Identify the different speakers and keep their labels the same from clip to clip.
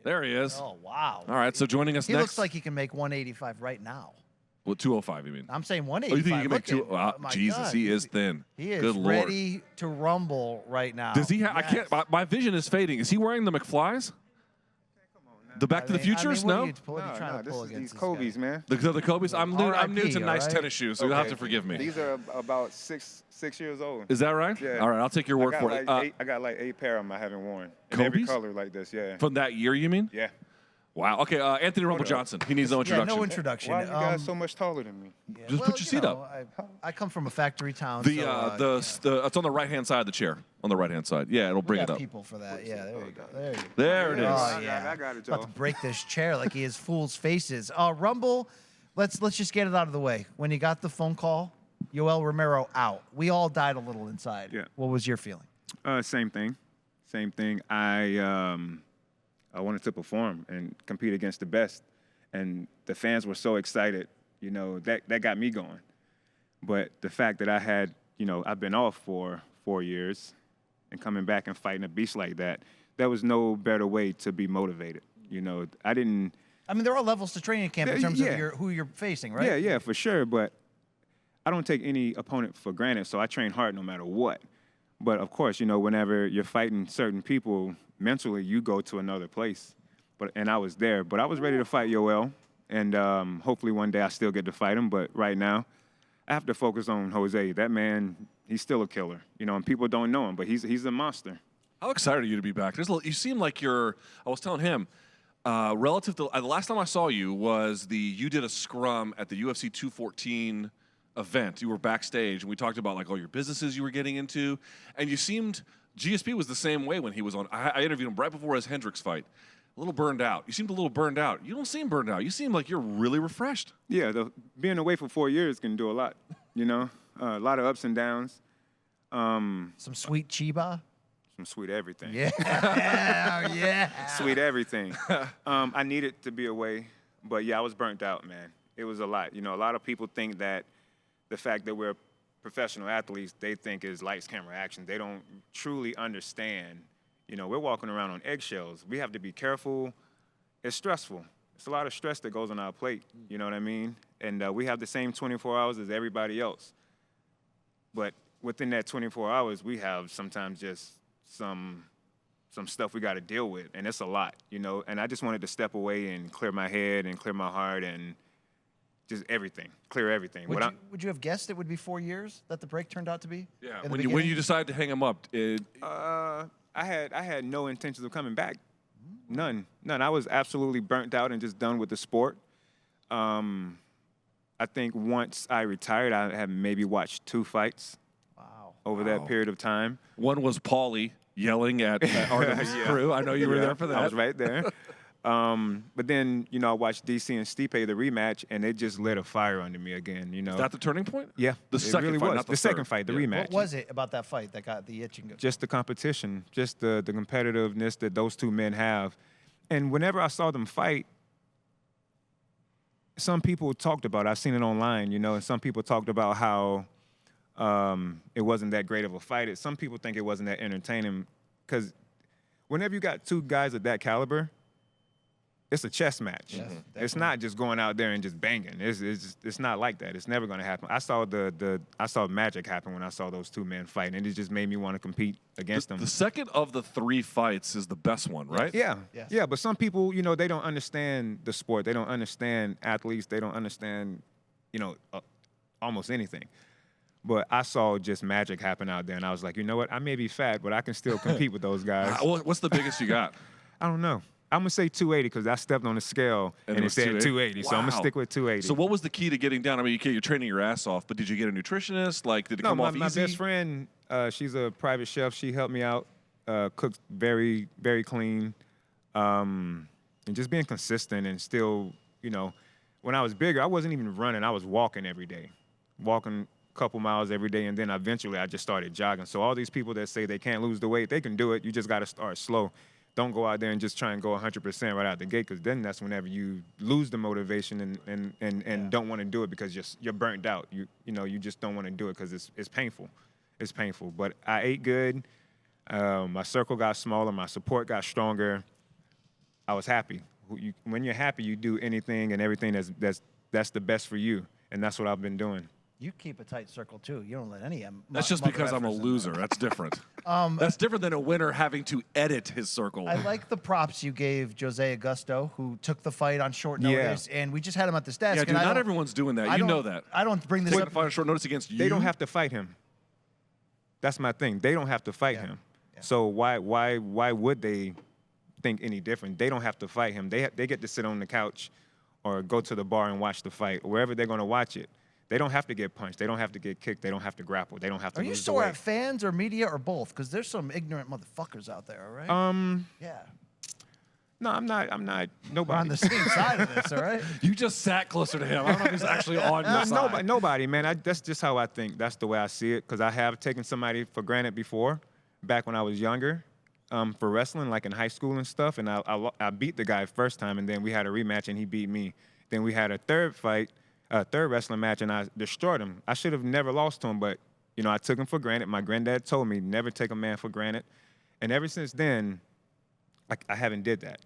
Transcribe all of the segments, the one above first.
Speaker 1: There he is.
Speaker 2: Oh, wow.
Speaker 1: All right, so joining us
Speaker 2: He
Speaker 1: next.
Speaker 2: looks like he can make 185 right now.
Speaker 1: Well, 205, you mean?
Speaker 2: I'm saying
Speaker 1: Oh,
Speaker 2: 185.
Speaker 1: you think he can make two?
Speaker 2: Oh, my
Speaker 1: Jesus,
Speaker 2: God.
Speaker 1: he is thin.
Speaker 2: He is
Speaker 1: Good Lord.
Speaker 2: ready to rumble right now.
Speaker 1: Does he have?
Speaker 2: Yes.
Speaker 1: I can't. My vision is fading. Is he wearing the McFlys? The Back to the Futures?
Speaker 2: what
Speaker 1: no.
Speaker 2: are you trying to pull
Speaker 3: this is
Speaker 2: against
Speaker 3: these Kobe's, man.
Speaker 1: The Kobe's. I'm new. I'm new to
Speaker 2: RIP,
Speaker 1: nice
Speaker 2: all right?
Speaker 1: tennis shoes, so you'll have to forgive me.
Speaker 3: These are about six years old.
Speaker 1: Is that right?
Speaker 3: Yeah.
Speaker 1: All right, I'll take your word for it.
Speaker 3: I got like 8 pair of them I haven't worn. In every
Speaker 1: Kobe's?
Speaker 3: color like this, yeah.
Speaker 1: From that year, you mean?
Speaker 3: Yeah.
Speaker 1: Wow. Okay, Anthony Rumble Johnson. He needs no
Speaker 2: Yeah,
Speaker 1: introduction.
Speaker 2: no introduction.
Speaker 3: Why are you guys so much taller than me?
Speaker 2: Yeah,
Speaker 1: Just put your seat up.
Speaker 2: I come from a factory town.
Speaker 1: It's on the right-hand side of the chair. On the right-hand side. Yeah, it'll bring
Speaker 2: we
Speaker 1: it
Speaker 2: got
Speaker 1: up.
Speaker 2: people for that. Yeah, there you go. There you go.
Speaker 1: There it is.
Speaker 2: Oh, yeah.
Speaker 3: I got it,
Speaker 2: About
Speaker 3: Joe.
Speaker 2: to break this chair like he is fools' faces. Rumble, let's just get it out of the way. When you got the phone call, Yoel Romero out. We all died a little inside.
Speaker 3: Yeah.
Speaker 2: What was your feeling?
Speaker 3: Same thing. I wanted to perform and compete against the best. And the fans were so excited, that got me going. But the fact that I had, I've been off for 4 years and coming back and fighting a beast like that, there was no better way to be motivated. I didn't.
Speaker 2: I mean, there are levels to training camp in terms
Speaker 3: Yeah.
Speaker 2: of who you're facing, right?
Speaker 3: Yeah, for sure. But I don't take any opponent for granted, so I train hard no matter what. But of course, whenever you're fighting certain people, mentally you go to another place. And I was there, but I was ready to fight Yoel, and hopefully one day I still get to fight him. But right now, I have to focus on Jose. That man, he's still a killer, and people don't know him, but he's a monster.
Speaker 1: How excited are you to be back? You seem like you're. I was telling him, relative to the last time I saw you was you did a scrum at the UFC 214 event. You were backstage, and we talked about all your businesses you were getting into, and you seemed. GSP was the same way when he was on. I interviewed him right before his Hendricks fight. A little burned out. You seemed a little burned out. You don't seem burned out. You seem like you're really refreshed.
Speaker 3: Yeah, being away for 4 years can do a lot, a lot of ups and downs.
Speaker 2: Some sweet chiba.
Speaker 3: Some sweet everything.
Speaker 2: Yeah, yeah.
Speaker 3: Sweet everything. I needed to be away, but yeah, I was burnt out, man. It was a lot. A lot of people think that the fact that we're professional athletes, they think is lights, camera, action. They don't truly understand. We're walking around on eggshells. We have to be careful. It's stressful. It's a lot of stress that goes on our plate. You know what I mean? And we have the same 24 hours as everybody else. But within that 24 hours, we have sometimes just some stuff we got to deal with, and it's a lot, And I just wanted to step away and clear my head and clear my heart and just everything, clear everything.
Speaker 2: Would you have guessed it would be 4 years that the break turned out to be?
Speaker 1: Yeah. When you decided to hang him up,
Speaker 3: I had no intentions of coming back. None. I was absolutely burnt out and just done with the sport. I think once I retired, I had maybe watched 2 fights.
Speaker 2: Wow.
Speaker 3: Over that period of time.
Speaker 1: One was Paulie yelling at Artem's crew. I know you were there for that.
Speaker 3: I was right there. But then, I watched DC and Stipe, the rematch, and it just lit a fire under me again,
Speaker 1: Is that the turning point?
Speaker 3: Yeah.
Speaker 1: The second
Speaker 3: really
Speaker 1: fight,
Speaker 3: was.
Speaker 1: not the
Speaker 3: second
Speaker 1: third.
Speaker 3: fight, the
Speaker 1: Yeah.
Speaker 3: rematch.
Speaker 2: What was it about that fight that got the itching?
Speaker 3: Just the competition, just the competitiveness that those two men have. And whenever I saw them fight, some people talked about it. I've seen it online, and some people talked about how it wasn't that great of a fight. Some people think it wasn't that entertaining because whenever you got 2 guys of that caliber, it's a chess match.
Speaker 2: Yes,
Speaker 3: it's not just going out there and just banging. It's not like that. It's never going to happen. I saw magic happen when I saw those 2 men fight, and it just made me want to compete against them.
Speaker 1: The second of the 3 fights is the best one, right?
Speaker 3: Yeah,
Speaker 2: Yes.
Speaker 3: yeah. But some people, they don't understand the sport. They don't understand athletes. They don't understand, almost anything. But I saw just magic happen out there, and I was like, you know what? I may be fat, but I can still compete with those guys.
Speaker 1: What's the biggest you got?
Speaker 3: I don't know. I'm going to say 280 because I stepped on the scale and it said 280. So I'm going to stick with 280.
Speaker 1: So what was the key to getting down? I mean, you're training your ass off, but did you get a nutritionist? Did it come off easy?
Speaker 3: My best friend, she's a private chef. She helped me out, cooks very, very clean, and just being consistent and still, when I was bigger, I wasn't even running. I was walking every day, walking a couple miles every day, and then eventually I just started jogging. So all these people that say they can't lose the weight, they can do it. You just got to start slow. Don't go out there and just try and go 100% right out the gate, because then that's whenever you lose the motivation and don't want to do it because you're burnt out. You just don't want to do it because it's painful. It's painful. But I ate good. My circle got smaller. My support got stronger. I was happy. When you're happy, you do anything and everything that's the best for you, and that's what I've been doing.
Speaker 2: You keep a tight circle too. You don't let any.
Speaker 1: That's just because I'm a loser. That's different. That's different than a winner having to edit his circle.
Speaker 2: I like the props you gave Jose Augusto, who took the fight on short notice, and we just had him at this desk.
Speaker 1: Yeah, dude,
Speaker 2: and
Speaker 1: not everyone's doing that. You know that.
Speaker 2: I don't bring this
Speaker 1: Taking
Speaker 2: up.
Speaker 1: a fight on short notice against you.
Speaker 3: They don't have to fight him. That's my thing. They don't have to fight him.
Speaker 2: Yeah.
Speaker 3: So why would they think any different? They don't have to fight him. They get to sit on the couch or go to the bar and watch the fight, or wherever they're going to watch it. They don't have to get punched. They don't have to get kicked. They don't have to grapple. They don't have to
Speaker 2: Are you
Speaker 3: lose the
Speaker 2: sore
Speaker 3: weight.
Speaker 2: at fans or media or both? Because there's some ignorant motherfuckers out there, all right? Yeah.
Speaker 3: No, I'm not. Nobody.
Speaker 2: We're on the same side of this, all right?
Speaker 1: You just sat closer to him. I don't know if he's actually on your side.
Speaker 3: Nobody, man. That's just how I think. That's the way I see it. Because I have taken somebody for granted before, back when I was younger, for wrestling, like in high school and stuff. And I beat the guy first time, and then we had a rematch, and he beat me. Then we had a third wrestling match, and I destroyed him. I should have never lost to him, but I took him for granted. My granddad told me never take a man for granted, and ever since then, I haven't did that.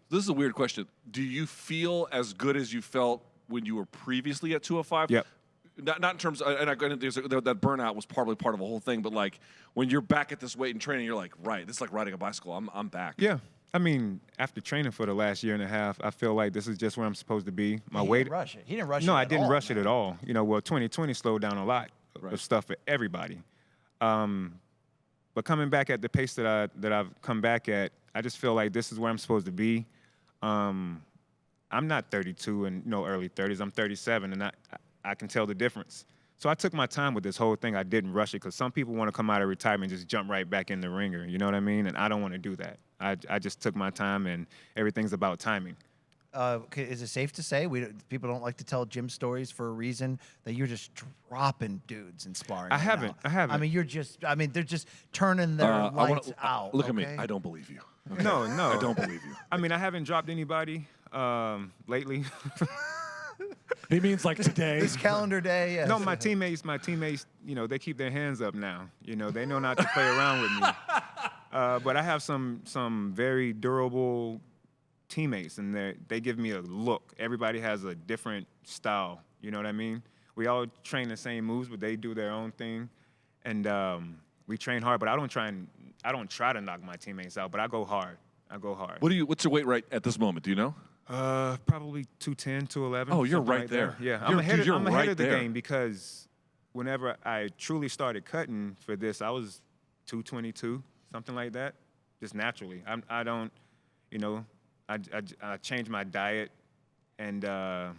Speaker 1: This is a weird question. Do you feel as good as you felt when you were previously at 205?
Speaker 3: Yep.
Speaker 1: Not in terms of, that burnout was probably part of a whole thing, but like when you're back at this weight and training, you're like, right, this is like riding a bicycle. I'm back.
Speaker 3: Yeah. I mean, after training for the last year and a half, I feel like this is just where I'm supposed to be. My weight.
Speaker 2: Didn't rush it. He didn't rush it.
Speaker 3: No,
Speaker 2: at
Speaker 3: I didn't
Speaker 2: all,
Speaker 3: rush
Speaker 2: man.
Speaker 3: it at all. 2020 slowed down a lot of stuff for everybody. But coming back at the pace that I've come back at, I just feel like this is where I'm supposed to be. I'm not 32 and early 30s. I'm 37, and I can tell the difference. So I took my time with this whole thing. I didn't rush it because some people want to come out of retirement and just jump right back in the ringer. You know what I mean? And I don't want to do that. I just took my time, and everything's about timing.
Speaker 2: Is it safe to say people don't like to tell gym stories for a reason that you're just dropping dudes in sparring?
Speaker 3: I haven't.
Speaker 2: I mean, they're just turning their lights out.
Speaker 1: Look at me.
Speaker 2: okay?
Speaker 1: I don't believe you. Okay?
Speaker 3: No.
Speaker 1: I don't believe you.
Speaker 3: I mean, I haven't dropped anybody lately.
Speaker 1: He means like today.
Speaker 2: This calendar day. Yes.
Speaker 3: No, my teammates, they keep their hands up now. They know not to play around with me. But I have some very durable teammates, and they give me a look. Everybody has a different style. You know what I mean? We all train the same moves, but they do their own thing, and we train hard. But I don't try to knock my teammates out, but I go hard.
Speaker 1: What's your weight right at this moment? Do you know?
Speaker 3: Probably 210, 211.
Speaker 1: Oh, you're
Speaker 3: something
Speaker 1: right
Speaker 3: like
Speaker 1: there.
Speaker 3: That. Yeah,
Speaker 1: I'm ahead
Speaker 3: of the game because whenever I truly started cutting for this, I was 222, something like that, just naturally. I don't, I changed my diet, and I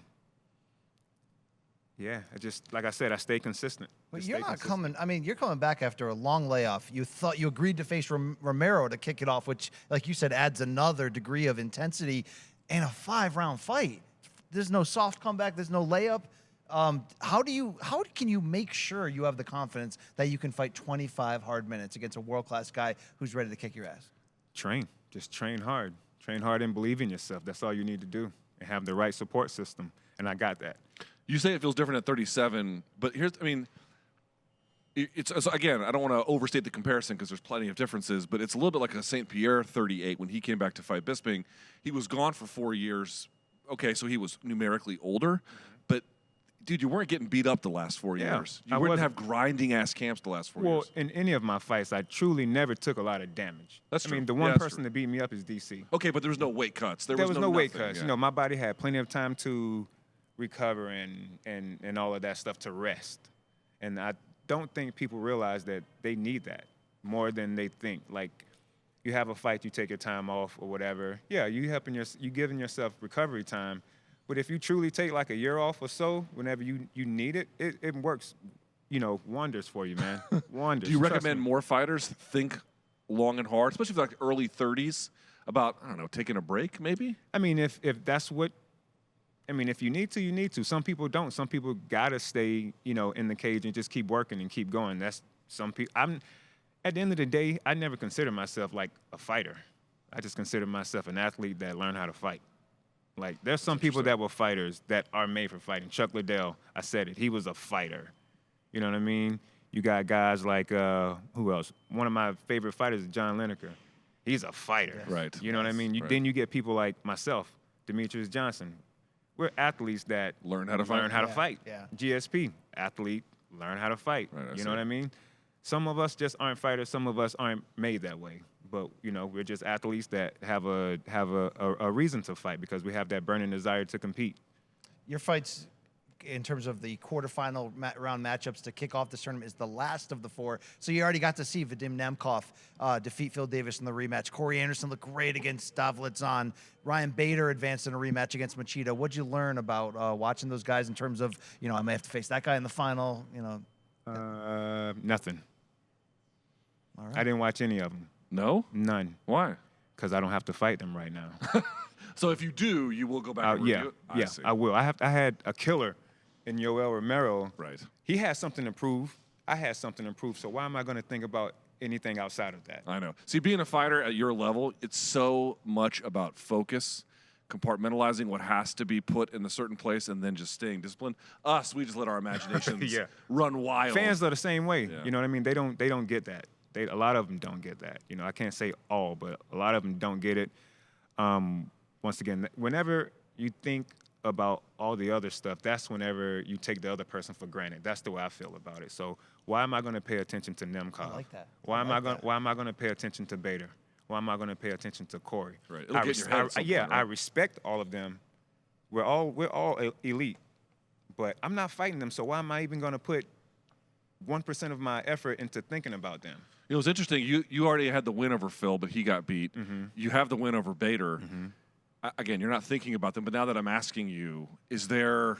Speaker 3: just, like I said, I stay consistent.
Speaker 2: But you're not coming. I mean, you're coming back after a long layoff. You thought you agreed to face Romero to kick it off, which, like you said, adds another degree of intensity in a 5-round fight. There's no soft comeback. There's no layup. How can you make sure you have the confidence that you can fight 25 hard minutes against a world-class guy who's ready to kick your ass?
Speaker 3: Just train hard and believe in yourself. That's all you need to do, and have the right support system. And I got that.
Speaker 1: You say it feels different at 37, but again, I don't want to overstate the comparison because there's plenty of differences, but it's a little bit like a St. Pierre 38 when he came back to fight Bisping. He was gone for 4 years. Okay, so he was numerically older, but dude, you weren't getting beat up the last 4 years. You wouldn't have grinding ass camps the last 4 years.
Speaker 3: Well, in any of my fights, I truly never took a lot of damage.
Speaker 1: That's true.
Speaker 3: I mean, the one person that beat me up is DC.
Speaker 1: Okay, but there was no weight cuts. There was
Speaker 3: no weight
Speaker 1: nothing,
Speaker 3: cuts.
Speaker 1: yeah.
Speaker 3: My body had plenty of time to recover and all of that stuff to rest. And I don't think people realize that they need that more than they think. Like, you have a fight, you take your time off or whatever. Yeah, you giving yourself recovery time. But if you truly take like a year off or so, whenever you need it, it works, wonders for you, man. Wonders.
Speaker 1: Do you recommend more fighters think long and hard, especially for like early 30s, about, I don't know, taking a break maybe?
Speaker 3: I mean, if that's what, if you need to, you need to. Some people don't. Some people gotta stay, in the cage and just keep working and keep going. That's some people. At the end of the day, I never consider myself like a fighter. I just consider myself an athlete that learned how to fight. Like, there's some people that were fighters that are made for fighting. Chuck Liddell, I said it. He was a fighter. You know what I mean? You got guys like, who else? One of my favorite fighters is John Lineker. He's a fighter.
Speaker 1: Right.
Speaker 3: You know what I mean?
Speaker 1: Right.
Speaker 3: Then you get people like myself, Demetrius Johnson. We're athletes that
Speaker 1: Learn how to fight.
Speaker 3: Learn how to fight.
Speaker 2: Yeah.
Speaker 3: GSP, athlete, learn how to fight.
Speaker 1: Right, I
Speaker 3: you
Speaker 1: see.
Speaker 3: know what I mean? Some of us just aren't fighters. Some of us aren't made that way. But we're just athletes that have a reason to fight because we have that burning desire to compete.
Speaker 2: Your fights, in terms of the quarterfinal round matchups to kick off this tournament, is the last of the 4. So you already got to see Vadim Nemkov defeat Phil Davis in the rematch. Corey Anderson looked great against Stavlitzan. Ryan Bader advanced in a rematch against Machida. What'd you learn about watching those guys in terms of, I may have to face that guy in the final,
Speaker 3: Nothing.
Speaker 2: All right.
Speaker 3: I didn't watch any of them.
Speaker 1: No?
Speaker 3: None.
Speaker 1: Why?
Speaker 3: Because I don't have to fight them right now.
Speaker 1: So if you do, you will go back and review it?
Speaker 3: Yeah,
Speaker 1: see.
Speaker 3: I will. I had a killer in Yoel Romero.
Speaker 1: Right.
Speaker 3: He had something to prove. I had something to prove. So why am I going to think about anything outside of that?
Speaker 1: I know. See, being a fighter at your level, it's so much about focus, compartmentalizing what has to be put in a certain place, and then just staying disciplined. Us, we just let our imaginations
Speaker 3: Yeah.
Speaker 1: run wild.
Speaker 3: Fans are the same way.
Speaker 1: Yeah.
Speaker 3: You know what I mean? They don't get that. A lot of them don't get that. I can't say all, but a lot of them don't get it. Once again, whenever you think about all the other stuff, that's whenever you take the other person for granted. That's the way I feel about it. So why am I going to pay attention to Nemkov?
Speaker 2: I like that.
Speaker 3: Why am I
Speaker 2: that.
Speaker 3: going to pay attention to Bader? Why am I going to pay attention to Corey?
Speaker 1: Right. It'll get in your head at some point, right?
Speaker 3: I respect all of them. We're all elite, but I'm not fighting them. So why am I even going to put 1% of my effort into thinking about them?
Speaker 1: It was interesting. You already had the win over Phil, but he got beat.
Speaker 3: Mm-hmm.
Speaker 1: You have the win over Bader. Again, you're not thinking about them, but now that I'm asking you, is there?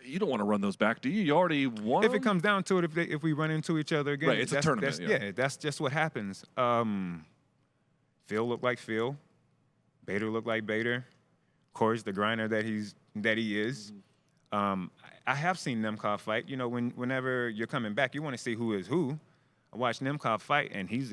Speaker 1: You don't want to run those back, do you? You already won.
Speaker 3: If it comes down to it, if we run into each other again,
Speaker 1: Right, it's a tournament, yeah.
Speaker 3: That's just what happens. Phil looked like Phil. Bader looked like Bader. Corey's the grinder that he is. I have seen Nemkov fight. Whenever you're coming back, you want to see who is who. I watched Nemkov fight, and he's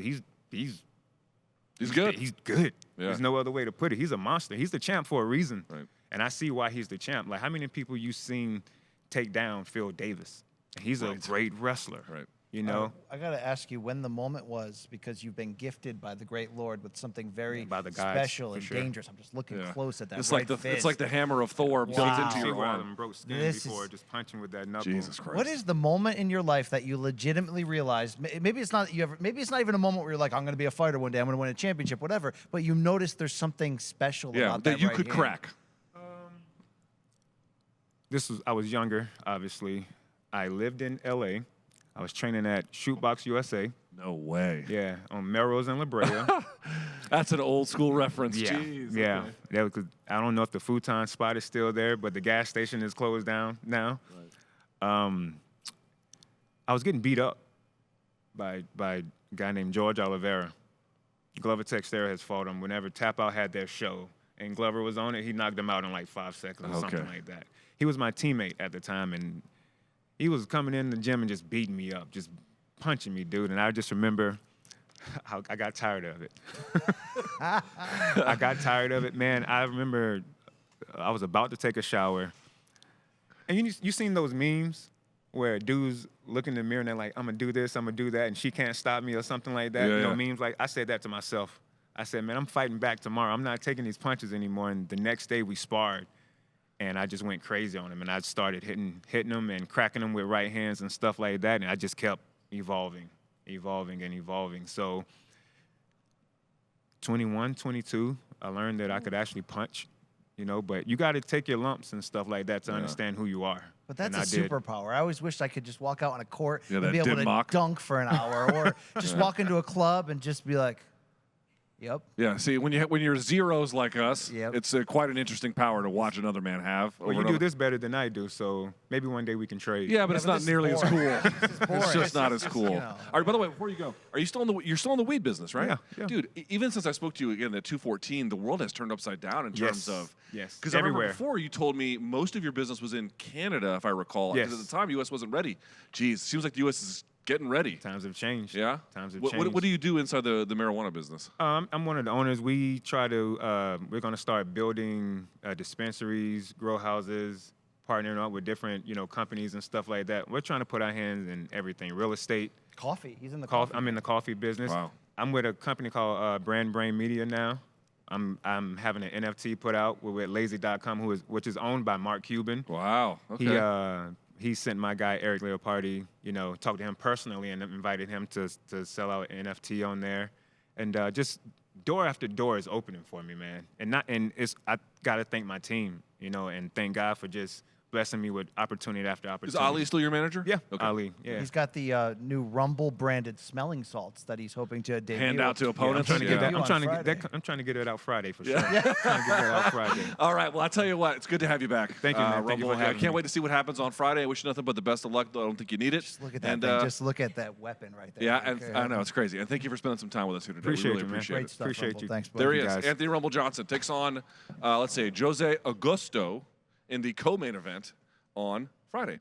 Speaker 1: good.
Speaker 3: He's good.
Speaker 1: Yeah.
Speaker 3: There's no other way to put it. He's a monster. He's the champ for a reason.
Speaker 1: Right.
Speaker 3: And I see why he's the champ. Like, how many people you seen take down Phil Davis? And he's a great wrestler.
Speaker 1: Right.
Speaker 2: I got to ask you when the moment was, because you've been gifted by the great Lord with something very
Speaker 3: By the gods,
Speaker 2: special
Speaker 3: for
Speaker 2: and
Speaker 3: sure.
Speaker 2: dangerous. I'm just looking close at that
Speaker 1: It's
Speaker 2: right
Speaker 1: like
Speaker 2: fist.
Speaker 1: it's like the hammer of Thor built
Speaker 2: Wow.
Speaker 1: into
Speaker 3: See
Speaker 1: your
Speaker 3: where I
Speaker 1: arm.
Speaker 3: done broke skin
Speaker 2: This
Speaker 3: before,
Speaker 2: is-
Speaker 3: just punching with that knuckle.
Speaker 1: Jesus Christ.
Speaker 2: What is the moment in your life that you legitimately realized? Maybe it's not Maybe it's not even a moment where you're like, I'm going to be a fighter one day. I'm going to win a championship, whatever. But you notice there's something special
Speaker 1: Yeah,
Speaker 2: about
Speaker 1: that you
Speaker 2: right
Speaker 1: could
Speaker 2: hand.
Speaker 1: crack.
Speaker 3: I was younger, obviously. I lived in L.A. I was training at Shootbox USA.
Speaker 1: No way.
Speaker 3: Yeah, on Melrose and La Brea.
Speaker 1: That's an old school reference.
Speaker 3: Yeah,
Speaker 1: Jeez,
Speaker 3: yeah.
Speaker 1: okay.
Speaker 3: That was, I don't know if the futon spot is still there, but the gas station is closed down now.
Speaker 1: Right.
Speaker 3: I was getting beat up by a guy named George Oliveira. Glover Texera has fought him. Whenever Tap Out had their show and Glover was on it, he knocked him out in like 5 seconds or something like that. He was my teammate at the time, and he was coming in the gym and just beating me up, just punching me, dude. And I just remember how I got tired of it. I got tired of it, man. I remember I was about to take a shower. And you seen those memes where dudes look in the mirror and they're like, I'm going to do this, I'm going to do that, and she can't stop me or something like that.
Speaker 1: Yeah,
Speaker 3: Memes like, I said that to myself. I said, man, I'm fighting back tomorrow. I'm not taking these punches anymore. And the next day we sparred. And I just went crazy on him, and I started hitting him and cracking him with right hands and stuff like that, and I just kept evolving. So 21, 22, I learned that I could actually punch, but you got to take your lumps and stuff like that to understand who you are.
Speaker 2: But that's
Speaker 3: And
Speaker 2: a
Speaker 3: I did.
Speaker 2: superpower. I always wished I could just walk out on a court
Speaker 1: Yeah,
Speaker 2: and
Speaker 1: that
Speaker 2: be able
Speaker 1: dim
Speaker 2: to
Speaker 1: mock.
Speaker 2: dunk for an hour, or just walk into a club and just be like, yep.
Speaker 1: Yeah, see, when you're zeros like us,
Speaker 2: Yep.
Speaker 1: it's quite an interesting power to watch another man have.
Speaker 3: Well, you do this better than I do, so maybe one day we can trade.
Speaker 1: Yeah, but it's not
Speaker 2: this is
Speaker 1: nearly as cool.
Speaker 2: boring. This is boring.
Speaker 1: It's just not as cool.
Speaker 2: you know.
Speaker 1: All right. By the way, before you go, you're still in the weed business, right?
Speaker 3: Yeah.
Speaker 1: Dude, even since I spoke to you again at 214, the world has turned upside down in terms of.
Speaker 3: Yes.
Speaker 1: Because I remember
Speaker 3: Everywhere.
Speaker 1: before you told me most of your business was in Canada, if I recall. Because
Speaker 3: Yes.
Speaker 1: at the time, U.S. wasn't ready. Geez, seems like the U.S. is getting ready.
Speaker 3: Times have changed.
Speaker 1: Yeah.
Speaker 3: Times have
Speaker 1: What
Speaker 3: changed.
Speaker 1: do you do inside the marijuana business?
Speaker 3: I'm one of the owners. We try to, we're going to start building dispensaries, grow houses, partnering up with different, companies and stuff like that. We're trying to put our hands in everything, real estate,
Speaker 2: Coffee. He's in the
Speaker 3: coffee.
Speaker 2: coffee.
Speaker 3: I'm in the coffee business.
Speaker 1: Wow.
Speaker 3: I'm with a company called Brand Brain Media now. I'm having an NFT put out. We're with Lazy.com, which is owned by Mark Cuban.
Speaker 1: Wow. Okay.
Speaker 3: He sent my guy Eric Leopardi, talked to him personally and invited him to sell out an NFT on there, and just door after door is opening for me, man. And I gotta thank my team, and thank God for just blessing me with opportunity after
Speaker 1: Is
Speaker 3: opportunity.
Speaker 1: Ali still your manager?
Speaker 3: Yeah,
Speaker 1: Okay.
Speaker 3: Ali. Yeah.
Speaker 2: He's got the new Rumble branded smelling salts that he's hoping to debut.
Speaker 1: Hand out to
Speaker 3: I'm
Speaker 1: opponents.
Speaker 3: trying to get that.
Speaker 2: Debut
Speaker 3: I'm
Speaker 2: on
Speaker 3: trying to
Speaker 2: Friday.
Speaker 3: get that. I'm trying to get it out Friday for sure.
Speaker 1: Yeah.
Speaker 3: I'm trying to get that out Friday.
Speaker 1: All right. Well, I tell you what, it's good to have you back.
Speaker 3: Thank you, man. Thank you
Speaker 1: Rumble.
Speaker 3: for
Speaker 1: I
Speaker 3: having
Speaker 1: can't
Speaker 3: me.
Speaker 1: wait to see what happens on Friday. I wish you nothing but the best of luck, though I don't think you need it.
Speaker 2: Just look at that
Speaker 1: And,
Speaker 2: thing. Just look at that weapon right there.
Speaker 1: yeah, and
Speaker 2: Okay.
Speaker 1: I know it's crazy. And thank you for spending some time with us here today.
Speaker 3: Appreciate
Speaker 1: we really
Speaker 3: you, man.
Speaker 1: appreciate
Speaker 2: Great
Speaker 1: it.
Speaker 2: stuff.
Speaker 3: Appreciate
Speaker 2: Rumble.
Speaker 3: you.
Speaker 2: Thanks,
Speaker 1: There he
Speaker 2: buddy.
Speaker 1: is.
Speaker 3: guys.
Speaker 1: Anthony Rumble Johnson takes on, let's say, Jose Augusto in the co-main event on Friday.